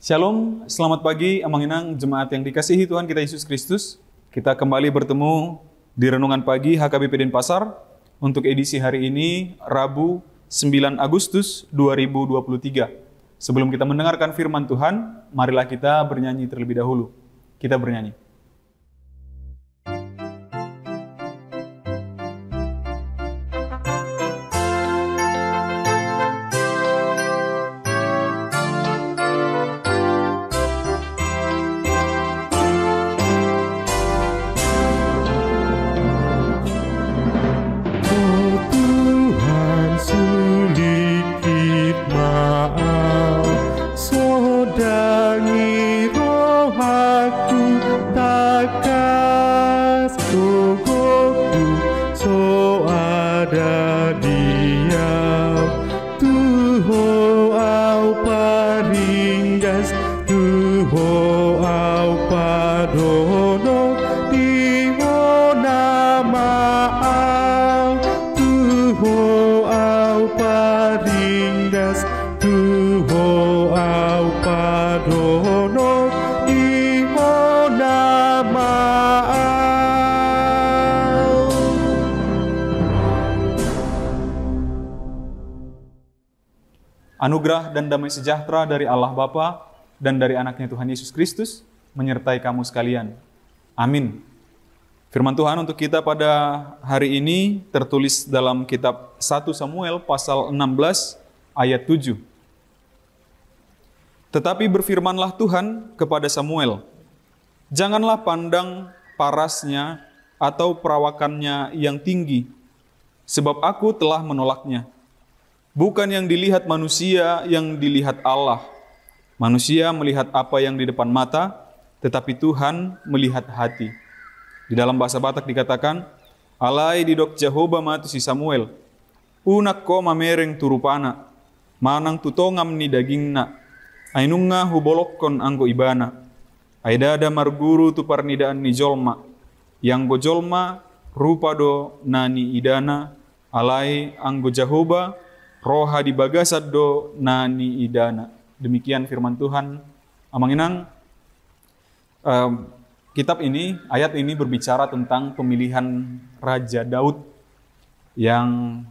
Shalom, selamat pagi Amanginang Jemaat yang dikasihi Tuhan kita Yesus Kristus. Kita kembali bertemu di Renungan Pagi HKBP Denpasar untuk edisi hari ini Rabu 9 Agustus 2023. Sebelum kita mendengarkan firman Tuhan, marilah kita bernyanyi terlebih dahulu. Kita bernyanyi. Anugerah dan damai sejahtera dari Allah Bapa dan dari anaknya Tuhan Yesus Kristus menyertai kamu sekalian. Amin. Firman Tuhan untuk kita pada hari ini tertulis dalam kitab 1 Samuel pasal 16 ayat 7. Tetapi berfirmanlah Tuhan kepada Samuel, janganlah pandang parasnya atau perawakannya yang tinggi, sebab aku telah menolaknya. Bukan yang dilihat manusia, yang dilihat Allah. Manusia melihat apa yang di depan mata, tetapi Tuhan melihat hati. Di dalam bahasa Batak dikatakan, alai didok Jehovah matu si Samuel, unak ko mamereng turupana, manang tutongam ni dagingna, ainunga hubolokkon anggo ibana, aidada marguru tu parnidaan ni jolma, yang gojolma rupa do nani idana, alai anggo Jehovah, roha di bagasad do nani idana. Demikian firman Tuhan. Amanginang, kitab ini, ayat ini berbicara tentang pemilihan Raja Daud yang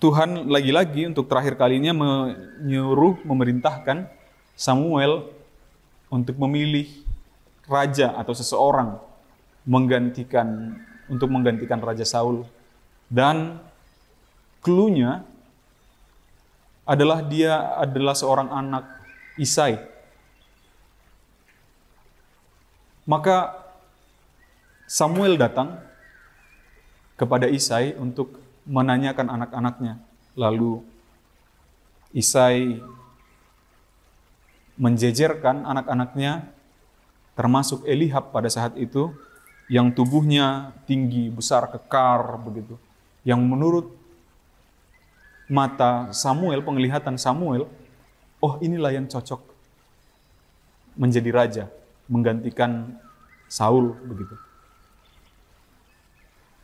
Tuhan lagi-lagi untuk terakhir kalinya memerintahkan Samuel untuk memilih raja atau seseorang untuk menggantikan Raja Saul. Dan cluenya adalah dia adalah seorang anak Isai. Maka Samuel datang kepada Isai untuk menanyakan anak-anaknya. Lalu Isai menjejerkan anak-anaknya, termasuk Elihab pada saat itu, yang tubuhnya tinggi, besar, kekar, begitu. Yang menurut mata Samuel, penglihatan Samuel, oh inilah yang cocok menjadi raja, menggantikan Saul, begitu.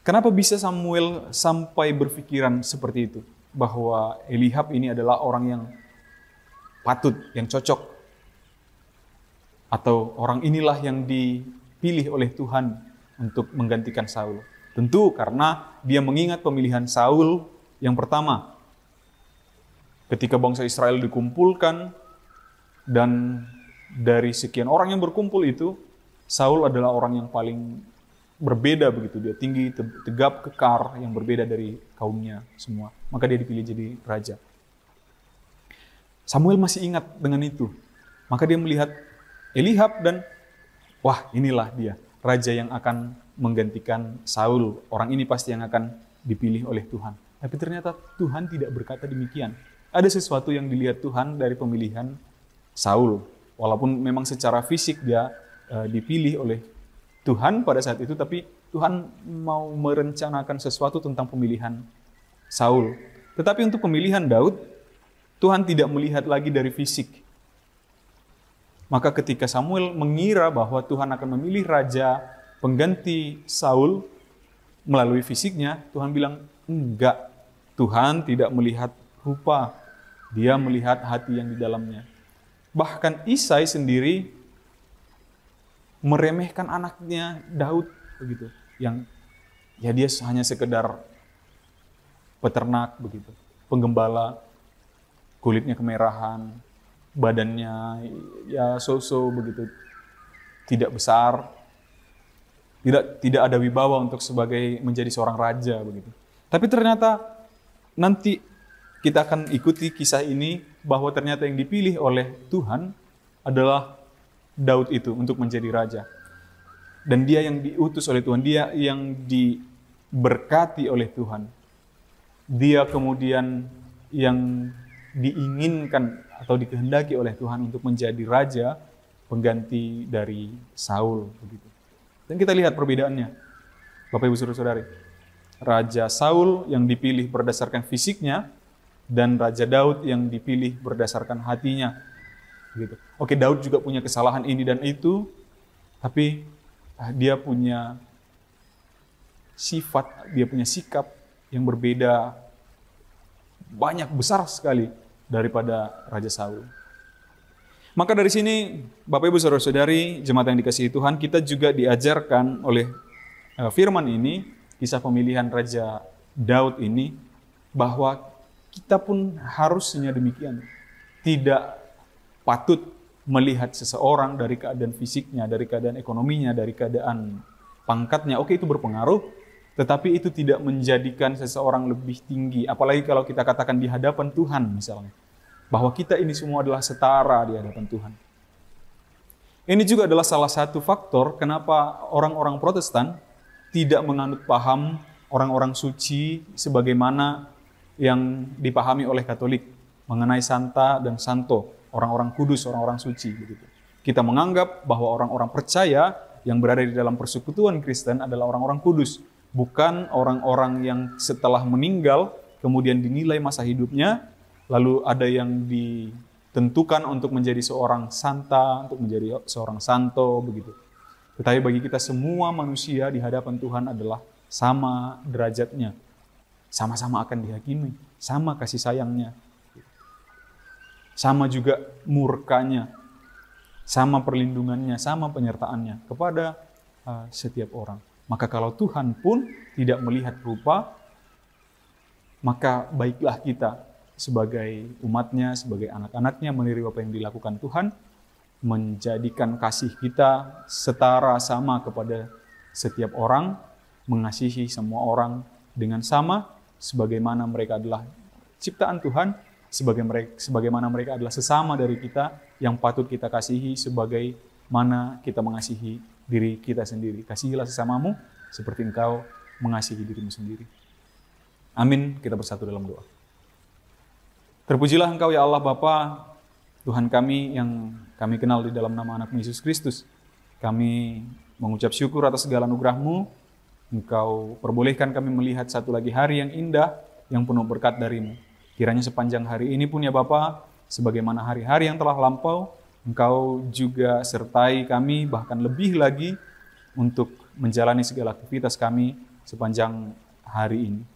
Kenapa bisa Samuel sampai berpikiran seperti itu? Bahwa Elihab ini adalah orang yang patut, yang cocok. Atau orang inilah yang dipilih oleh Tuhan untuk menggantikan Saul. Tentu karena dia mengingat pemilihan Saul yang pertama. Ketika bangsa Israel dikumpulkan, dan dari sekian orang yang berkumpul itu, Saul adalah orang yang paling berbeda begitu. Dia tinggi, tegap, kekar, yang berbeda dari kaumnya semua. Maka dia dipilih jadi raja. Samuel masih ingat dengan itu. Maka dia melihat Elihab dan, wah inilah dia, raja yang akan menggantikan Saul. Orang ini pasti yang akan dipilih oleh Tuhan. Tapi ternyata Tuhan tidak berkata demikian. Ada sesuatu yang dilihat Tuhan dari pemilihan Saul. Walaupun memang secara fisik dia dipilih oleh Tuhan pada saat itu, tapi Tuhan mau merencanakan sesuatu tentang pemilihan Saul. Tetapi untuk pemilihan Daud, Tuhan tidak melihat lagi dari fisik. Maka ketika Samuel mengira bahwa Tuhan akan memilih raja pengganti Saul melalui fisiknya, Tuhan bilang, enggak. Tuhan tidak melihat rupa, dia melihat hati yang di dalamnya. Bahkan Isai sendiri meremehkan anaknya Daud begitu, yang ya dia hanya sekedar peternak begitu, penggembala, kulitnya kemerahan, badannya ya so-so begitu, tidak besar, tidak ada wibawa untuk sebagai menjadi seorang raja begitu. Tapi ternyata nanti kita akan ikuti kisah ini bahwa ternyata yang dipilih oleh Tuhan adalah Daud itu untuk menjadi raja. Dan dia yang diutus oleh Tuhan, dia yang diberkati oleh Tuhan. Dia kemudian yang diinginkan atau dikehendaki oleh Tuhan untuk menjadi raja pengganti dari Saul begitu. Dan kita lihat perbedaannya, Bapak Ibu Saudara-saudari. Raja Saul yang dipilih berdasarkan fisiknya dan Raja Daud yang dipilih berdasarkan hatinya. Gitu. Oke, Daud juga punya kesalahan ini dan itu, tapi dia punya sifat, dia punya sikap yang berbeda banyak, besar sekali daripada Raja Saul. Maka dari sini, Bapak Ibu Saudara-saudari, jemaat yang dikasihi Tuhan, kita juga diajarkan oleh firman ini, kisah pemilihan Raja Daud ini, bahwa kita pun harusnya demikian. Tidak patut melihat seseorang dari keadaan fisiknya, dari keadaan ekonominya, dari keadaan pangkatnya. Oke, itu berpengaruh, tetapi itu tidak menjadikan seseorang lebih tinggi. Apalagi kalau kita katakan di hadapan Tuhan misalnya. Bahwa kita ini semua adalah setara di hadapan Tuhan. Ini juga adalah salah satu faktor kenapa orang-orang Protestan tidak menganut paham orang-orang suci sebagaimana yang dipahami oleh Katolik mengenai Santa dan Santo, orang-orang kudus, orang-orang suci begitu. Kita menganggap bahwa orang-orang percaya yang berada di dalam persekutuan Kristen adalah orang-orang kudus, bukan orang-orang yang setelah meninggal kemudian dinilai masa hidupnya, lalu ada yang ditentukan untuk menjadi seorang santa, untuk menjadi seorang santo begitu. Tetapi bagi kita semua manusia di hadapan Tuhan adalah sama derajatnya, sama-sama akan dihakimi, sama kasih sayangnya, sama juga murkanya, sama perlindungannya, sama penyertaannya kepada setiap orang. Maka kalau Tuhan pun tidak melihat rupa, maka baiklah kita sebagai umatnya, sebagai anak-anaknya meniru apa yang dilakukan Tuhan, menjadikan kasih kita setara sama kepada setiap orang, mengasihi semua orang dengan sama, sebagaimana mereka adalah ciptaan Tuhan, sebagaimana mereka adalah sesama dari kita yang patut kita kasihi, sebagaimana kita mengasihi diri kita sendiri. Kasihilah sesamamu seperti engkau mengasihi dirimu sendiri. Amin. Kita bersatu dalam doa. Terpujilah Engkau ya Allah Bapa, Tuhan kami yang kami kenal di dalam nama anak-Mu Yesus Kristus. Kami mengucap syukur atas segala anugerah-Mu. Engkau perbolehkan kami melihat satu lagi hari yang indah, yang penuh berkat dari-Mu. Kiranya sepanjang hari ini pun ya Bapa, sebagaimana hari-hari yang telah lampau, Engkau juga sertai kami, bahkan lebih lagi untuk menjalani segala aktivitas kami sepanjang hari ini.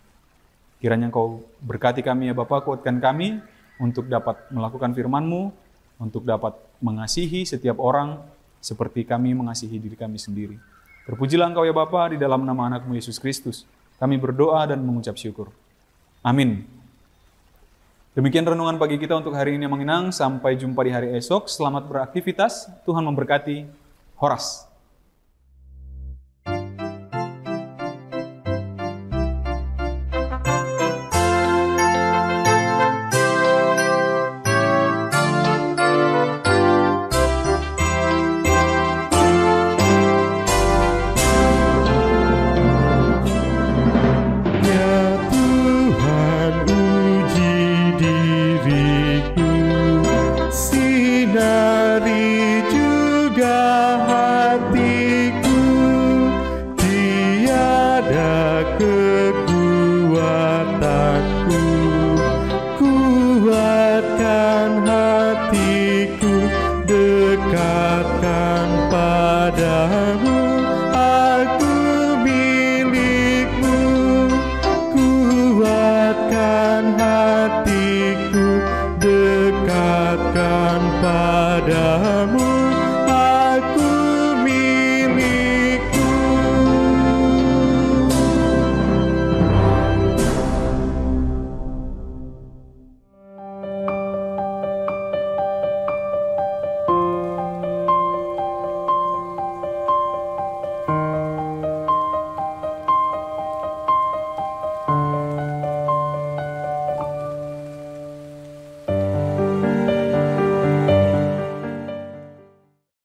Kiranya Engkau berkati kami ya Bapa, kuatkan kami untuk dapat melakukan firman-Mu, untuk dapat mengasihi setiap orang seperti kami mengasihi diri kami sendiri. Terpujilah Engkau ya Bapa, di dalam nama anak-Mu Yesus Kristus. Kami berdoa dan mengucap syukur. Amin. Demikian renungan pagi kita untuk hari ini yang mengenang. Sampai jumpa di hari esok. Selamat beraktivitas. Tuhan memberkati. Horas. Kuatkan hatiku, dekatkan padamu.